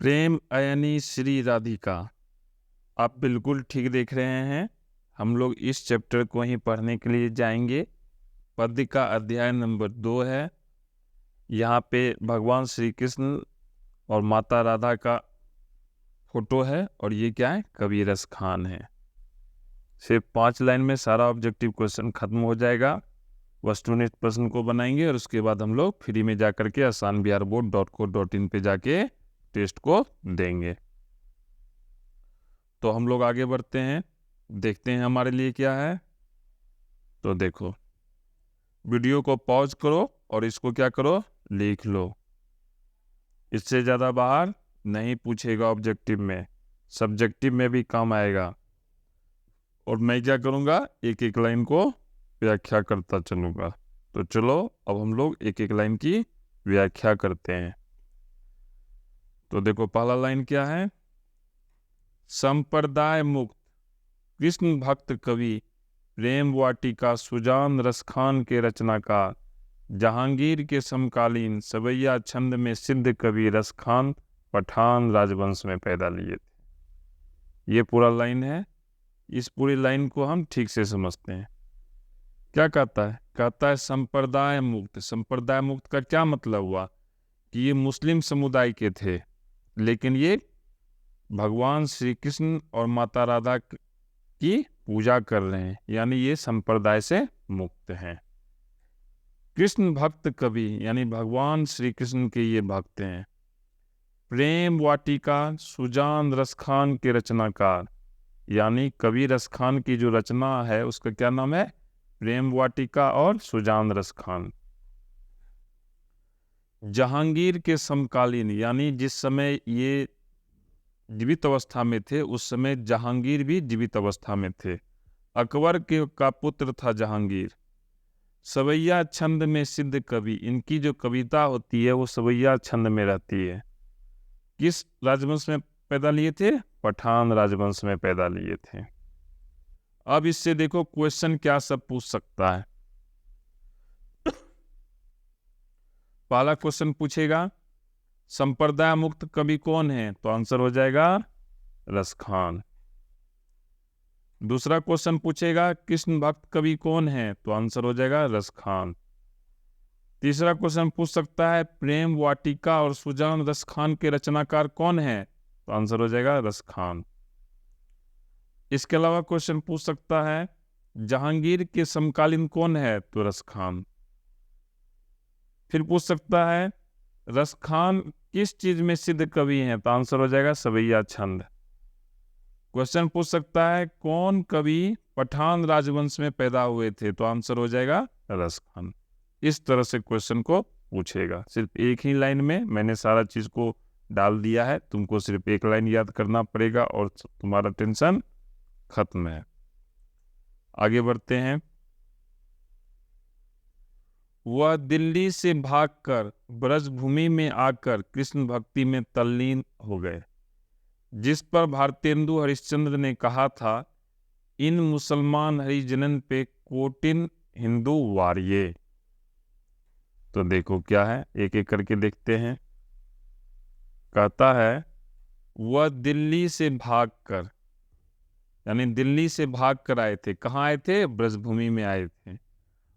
प्रेम अयनी श्री राधिका। आप बिल्कुल ठीक देख रहे हैं। हम लोग इस चैप्टर को ही पढ़ने के लिए जाएंगे। पद्य का अध्याय नंबर 2 है। यहाँ पे भगवान श्री कृष्ण और माता राधा का फोटो है और ये क्या है, कबीरस खान है। सिर्फ 5 लाइन में सारा ऑब्जेक्टिव क्वेश्चन खत्म हो जाएगा। वस्तुनिष्ठ प्रश्न को बनाएंगे और उसके बाद हम लोग फ्री में जा करके asanbiharboard.co.in पे जाके टेस्ट को देंगे। तो हम लोग आगे बढ़ते हैं, देखते हैं हमारे लिए क्या है। तो देखो, वीडियो को पॉज करो और इसको क्या करो, लिख लो। इससे ज़्यादा बाहर नहीं पूछेगा ऑब्जेक्टिव में, सब्जेक्टिव में भी काम आएगा। और मैं क्या करूँगा, एक एक लाइन को व्याख्या करता चलूँगा। तो चलो अब हम लोग एक एक लाइन की व्याख्या करते हैं। तो देखो, पहला लाइन क्या है, संप्रदाय मुक्त कृष्ण भक्त कवि प्रेम वाटिका सुजान रसखान के रचनाकार, जहांगीर के समकालीन सवैया छंद में सिद्ध कवि रसखान पठान राजवंश में पैदा लिए थे। ये पूरा लाइन है। इस पूरी लाइन को हम ठीक से समझते हैं। क्या कहता है, कहता है संप्रदाय मुक्त। संप्रदाय मुक्त का क्या मतलब हुआ कि ये मुस्लिम समुदाय के थे, लेकिन ये भगवान श्री कृष्ण और माता राधा की पूजा कर रहे हैं, यानी ये संप्रदाय से मुक्त हैं। कृष्ण भक्त कवि यानी भगवान श्री कृष्ण के ये भक्त हैं। प्रेम वाटिका सुजान रसखान के रचनाकार, यानी कवि रसखान की जो रचना है उसका क्या नाम है, प्रेम वाटिका और सुजान रसखान। जहांगीर के समकालीन, यानी जिस समय ये जीवित अवस्था में थे उस समय जहांगीर भी जीवित अवस्था में थे। अकबर के का पुत्र था जहांगीर। सवैया छंद में सिद्ध कवि, इनकी जो कविता होती है वो सवैया छंद में रहती है। किस राजवंश में पैदा लिए थे, पठान राजवंश में पैदा लिए थे। अब इससे देखो क्वेश्चन क्या सब पूछ सकता है। पहला क्वेश्चन पूछेगा संप्रदाय मुक्त कवि कौन है, तो आंसर हो जाएगा रसखान। दूसरा क्वेश्चन पूछेगा कृष्ण भक्त कवि कौन है, तो आंसर हो जाएगा रसखान। तीसरा क्वेश्चन पूछ सकता है प्रेम वाटिका और सुजान रसखान के रचनाकार कौन है, तो आंसर हो जाएगा रसखान। इसके अलावा क्वेश्चन पूछ सकता है जहांगीर के समकालीन कौन है, तो रसखान। फिर पूछ सकता है रसखान किस चीज में सिद्ध कवि हैं, तो आंसर हो जाएगा सवैया छंद। क्वेश्चन पूछ सकता है कौन कवि पठान राजवंश में पैदा हुए थे, तो आंसर हो जाएगा रसखान। इस तरह से क्वेश्चन को पूछेगा। सिर्फ एक ही लाइन में मैंने सारा चीज को डाल दिया है, तुमको सिर्फ एक लाइन याद करना पड़ेगा और तुम्हारा टेंशन खत्म है। आगे बढ़ते हैं। वह दिल्ली से भागकर ब्रजभूमि में आकर कृष्ण भक्ति में तल्लीन हो गए, जिस पर भारतेंदु हरिश्चंद्र ने कहा था, इन मुसलमान हरिजनन पे कोटिन हिंदू वारिये। तो देखो क्या है, एक एक करके देखते हैं। कहता है वह दिल्ली से भागकर, यानी दिल्ली से भाग कर आए थे। कहाँ आए थे, ब्रजभूमि में आए थे।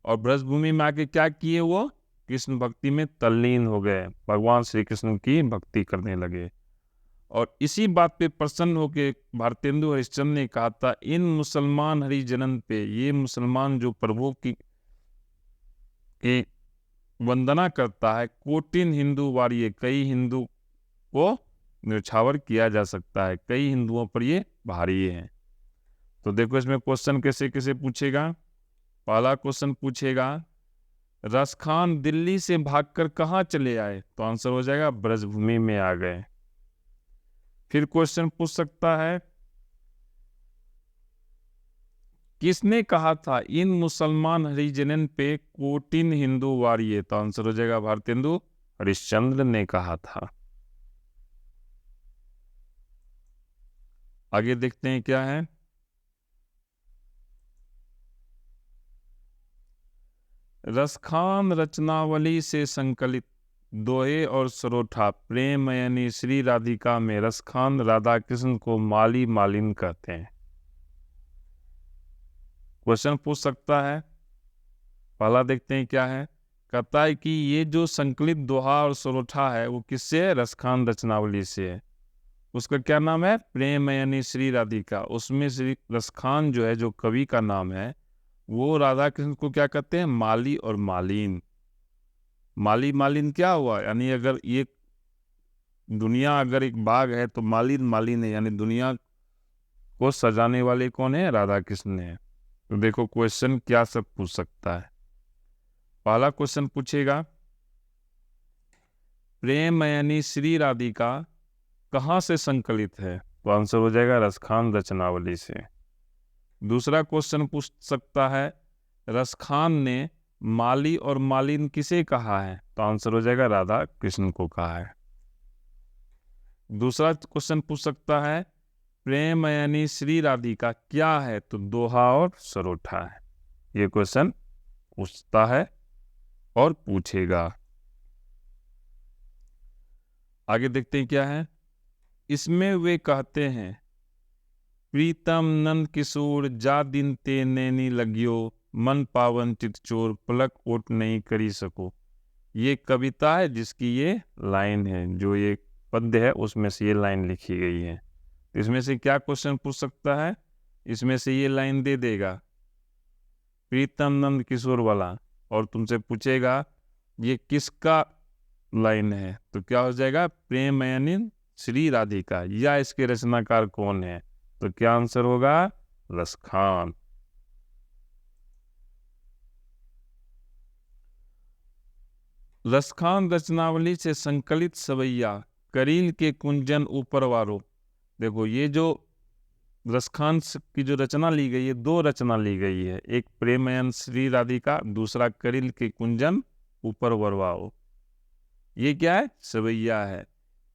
और ब्रजभूमि में आके क्या किए, वो कृष्ण भक्ति में तल्लीन हो गए, भगवान श्री कृष्ण की भक्ति करने लगे। और इसी बात पे प्रसन्न होकर भारतेंदु हरिश्चंद्र ने कहा था, इन मुसलमान हरिजनन पे, ये मुसलमान जो प्रभु की वंदना करता है, कोटिन हिंदू वारिये, कई हिंदू को न्यौछावर किया जा सकता है, कई हिंदुओं पर ये भारी हैं। तो देखो इसमें क्वेश्चन कैसे कैसे पूछेगा। पहला क्वेश्चन पूछेगा रसखान दिल्ली से भागकर कहाँ चले आए, तो आंसर हो जाएगा ब्रजभूमि में आ गए। फिर क्वेश्चन पूछ सकता है किसने कहा था इन मुसलमान हरिजनन पे कोटिन हिंदू वारिये, तो आंसर हो जाएगा भारतेंदु हरिश्चंद्र ने कहा था। आगे देखते हैं क्या है। रसखान रचनावली से संकलित दोहे और सरोठा प्रेम यानी श्री राधिका में रसखान राधा कृष्ण को माली मालिन कहते हैं। क्वेश्चन पूछ सकता है। पहला देखते हैं क्या है। कहता है कि ये जो संकलित दोहा और सरोठा है वो किससे है? रसखान रचनावली से है। उसका क्या नाम है? प्रेम यानी श्री राधिका। उसमें श्री रसखान जो है, जो कवि का नाम है, वो राधा कृष्ण को क्या कहते हैं? माली और मालिन। माली मालिन क्या हुआ? यानी अगर ये दुनिया अगर एक बाग है तो मालिन मालिन है, यानी दुनिया को सजाने वाले कौन है? राधा कृष्ण है। तो देखो क्वेश्चन क्या सब पूछ सकता है। पहला क्वेश्चन पूछेगा प्रेम यानी श्री राधिका कहाँ से संकलित है? तो आंसर हो जाएगा रसखान रचनावली से। दूसरा क्वेश्चन पूछ सकता है रसखान ने माली और मालिन किसे कहा है? तो आंसर हो जाएगा राधा कृष्ण को कहा है। दूसरा क्वेश्चन पूछ सकता है प्रेम यानी श्री राधिका क्या है? तो दोहा और सरोठा है। ये क्वेश्चन पूछता है और पूछेगा। आगे देखते हैं क्या है। इसमें वे कहते हैं प्रीतम नंद किशोर जा दिन ते नैनी लगियो मन पावन चित चोर पलक ओट नहीं करी सको। ये कविता है जिसकी ये लाइन है, जो ये पद्य है उसमें से ये लाइन लिखी गई है। इसमें से क्या क्वेश्चन पूछ सकता है? इसमें से ये लाइन दे देगा प्रीतम नंद किशोर वाला, और तुमसे पूछेगा ये किसका लाइन है? तो क्या हो जाएगा? प्रेम यानी श्री राधिका, या इसके रचनाकार कौन है? तो क्या आंसर होगा? रसखान। रसखान रचनावली से संकलित सवैया करील के कुंजन ऊपर वारो। देखो ये जो रसखान की जो रचना ली गई है, दो रचना ली गई है, एक प्रेमयन श्री राधिका, दूसरा करील के कुंजन ऊपर वरवाओ। ये क्या है? सवैया है।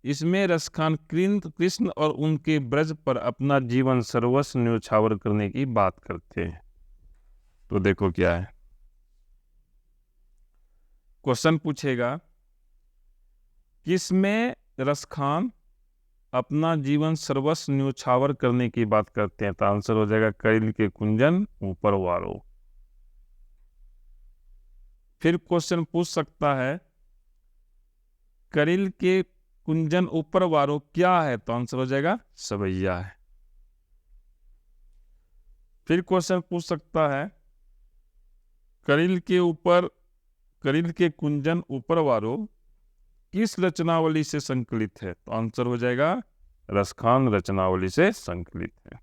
इसमें रसखान कृष्ण और उनके ब्रज पर अपना जीवन सर्वस्व न्योछावर करने की बात करते हैं। तो देखो क्या है। क्वेश्चन पूछेगा किसमें रसखान अपना जीवन सर्वस्व न्योछावर करने की बात करते हैं? तो आंसर हो जाएगा करील के कुंजन ऊपर वारो। फिर क्वेश्चन पूछ सकता है करील के कुंजन ऊपर वारो क्या है? तो आंसर हो जाएगा सवैया है। फिर क्वेश्चन पूछ सकता है करील के कुंजन ऊपर वारो किस रचनावली से संकलित है? तो आंसर हो जाएगा रसखान रचनावली से संकलित है।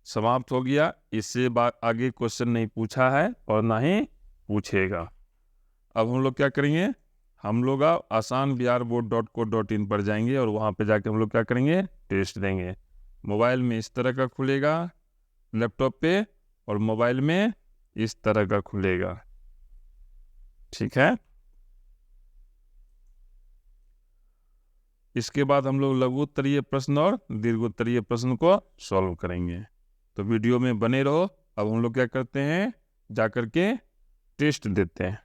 समाप्त हो गया। इससे आगे क्वेश्चन नहीं पूछा है और ना ही पूछेगा। अब हम लोग क्या करेंगे? हम लोग asanbiharboard.co.in पर जाएंगे और वहाँ पे जाके हम लोग क्या करेंगे? टेस्ट देंगे। मोबाइल में इस तरह का खुलेगा, लैपटॉप पे, और मोबाइल में इस तरह का खुलेगा। ठीक है। इसके बाद हम लोग लघु उत्तरीय प्रश्न और दीर्घ उत्तरीय प्रश्न को सॉल्व करेंगे। तो वीडियो में बने रहो। अब हम लोग क्या करते हैं? जाकर के टेस्ट देते हैं।